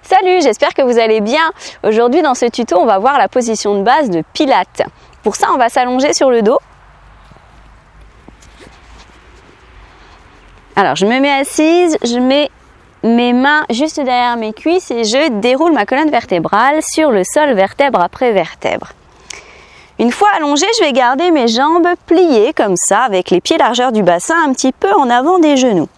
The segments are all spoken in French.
Salut, j'espère que vous allez bien. Aujourd'hui dans ce tuto, on va voir la position de base de Pilates. Pour ça, on va s'allonger sur le dos. Alors, je me mets assise, je mets mes mains juste derrière mes cuisses et je déroule ma colonne vertébrale sur le sol vertèbre après vertèbre. Une fois allongée, je vais garder mes jambes pliées comme ça, avec les pieds largeur du bassin un petit peu en avant des genoux.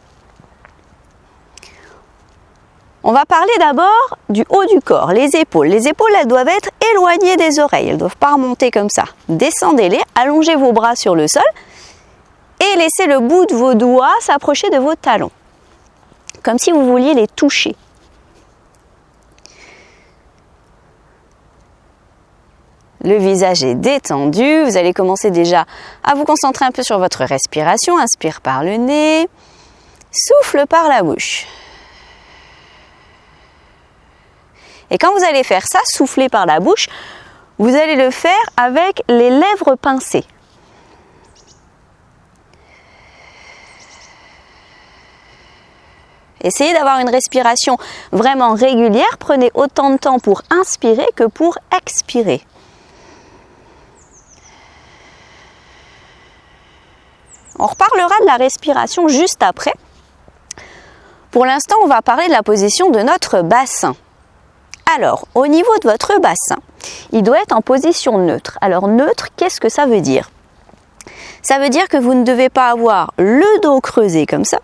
On va parler d'abord du haut du corps, les épaules. Les épaules, elles doivent être éloignées des oreilles, elles ne doivent pas remonter comme ça. Descendez-les, allongez vos bras sur le sol et laissez le bout de vos doigts s'approcher de vos talons, comme si vous vouliez les toucher. Le visage est détendu, vous allez commencer déjà à vous concentrer un peu sur votre respiration. Inspire par le nez, souffle par la bouche. Et quand vous allez faire ça, souffler par la bouche, vous allez le faire avec les lèvres pincées. Essayez d'avoir une respiration vraiment régulière. Prenez autant de temps pour inspirer que pour expirer. On reparlera de la respiration juste après. Pour l'instant, on va parler de la position de notre bassin. Alors, au niveau de votre bassin, il doit être en position neutre. Alors, neutre, qu'est-ce que ça veut dire? Ça veut dire que vous ne devez pas avoir le dos creusé comme ça.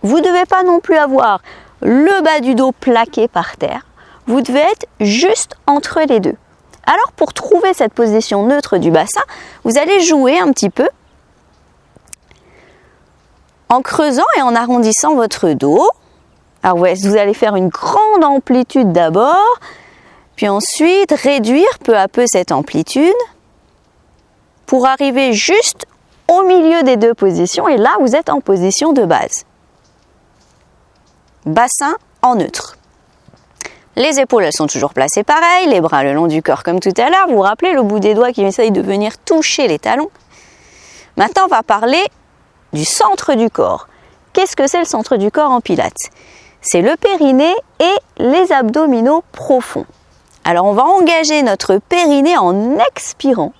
Vous ne devez pas non plus avoir le bas du dos plaqué par terre. Vous devez être juste entre les deux. Alors, pour trouver cette position neutre du bassin, vous allez jouer un petit peu en creusant et en arrondissant votre dos. Alors ouais, vous allez faire une grande amplitude d'abord, puis ensuite réduire peu à peu cette amplitude pour arriver juste au milieu des deux positions et là vous êtes en position de base. Bassin en neutre. Les épaules elles sont toujours placées pareil, les bras le long du corps comme tout à l'heure. Vous vous rappelez le bout des doigts qui essaye de venir toucher les talons. Maintenant on va parler du centre du corps. Qu'est-ce que c'est le centre du corps en Pilates? C'est le périnée et les abdominaux profonds. Alors on va engager notre périnée en expirant.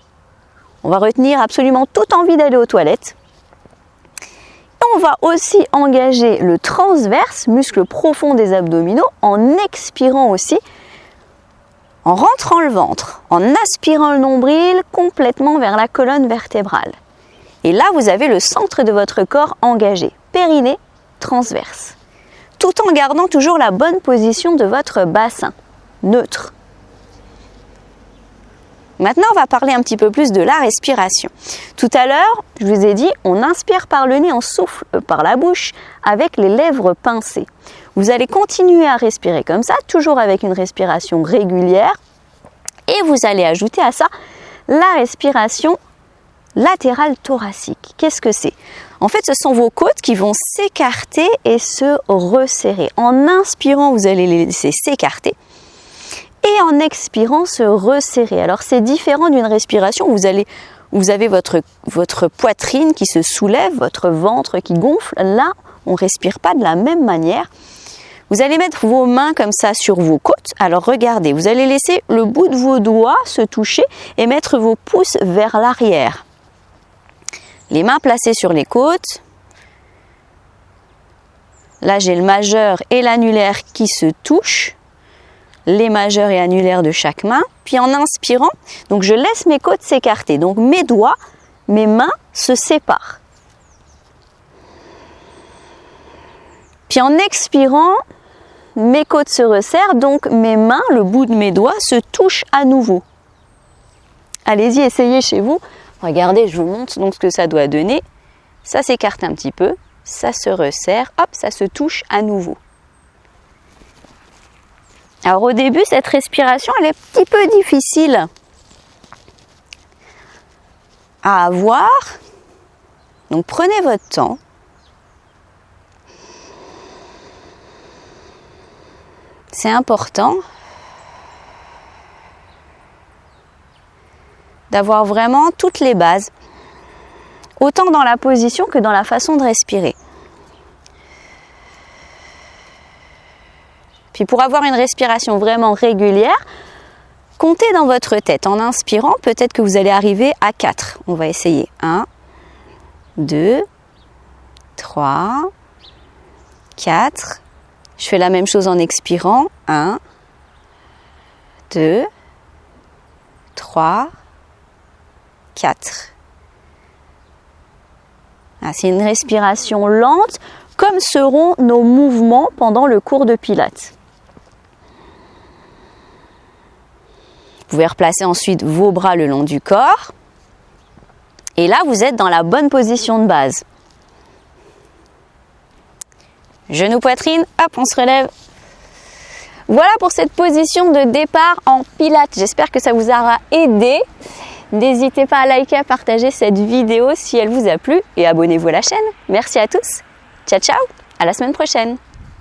On va retenir absolument toute envie d'aller aux toilettes. Et on va aussi engager le transverse, muscle profond des abdominaux, en expirant aussi, en rentrant le ventre, en aspirant le nombril complètement vers la colonne vertébrale. Et là, vous avez le centre de votre corps engagé, périnée transverse, tout en gardant toujours la bonne position de votre bassin, neutre. Maintenant, on va parler un petit peu plus de la respiration. Tout à l'heure, je vous ai dit, on inspire par le nez, on souffle par la bouche avec les lèvres pincées. Vous allez continuer à respirer comme ça, toujours avec une respiration régulière. Et vous allez ajouter à ça la respiration latérale thoracique. Qu'est-ce que c'est? En fait, ce sont vos côtes qui vont s'écarter et se resserrer. En inspirant, vous allez les laisser s'écarter et en expirant, se resserrer. Alors, c'est différent d'une respiration où vous avez votre poitrine qui se soulève, votre ventre qui gonfle. Là, on ne respire pas de la même manière. Vous allez mettre vos mains comme ça sur vos côtes. Alors, regardez, vous allez laisser le bout de vos doigts se toucher et mettre vos pouces vers l'arrière. Les mains placées sur les côtes. Là, j'ai le majeur et l'annulaire qui se touchent. Les majeurs et annulaires de chaque main. Puis en inspirant, donc je laisse mes côtes s'écarter. Donc mes doigts, mes mains se séparent. Puis en expirant, mes côtes se resserrent. Donc mes mains, le bout de mes doigts, se touchent à nouveau. Allez-y, essayez chez vous. Regardez, je vous montre donc ce que ça doit donner. Ça s'écarte un petit peu, ça se resserre, hop, ça se touche à nouveau. Alors au début, cette respiration, elle est un petit peu difficile à avoir. Donc prenez votre temps. C'est important d'avoir vraiment toutes les bases, autant dans la position que dans la façon de respirer. Puis pour avoir une respiration vraiment régulière, comptez dans votre tête. En inspirant, peut-être que vous allez arriver à 4. On va essayer. 1, 2, 3, 4. Je fais la même chose en expirant. 1, 2, 3, 4. C'est une respiration lente, comme seront nos mouvements pendant le cours de Pilates. Vous pouvez replacer ensuite vos bras le long du corps. Et là, vous êtes dans la bonne position de base. Genou, poitrine, hop, on se relève. Voilà pour cette position de départ en Pilates. J'espère que ça vous aura aidé. N'hésitez pas à liker, à partager cette vidéo si elle vous a plu et abonnez-vous à la chaîne. Merci à tous. Ciao, ciao. À la semaine prochaine.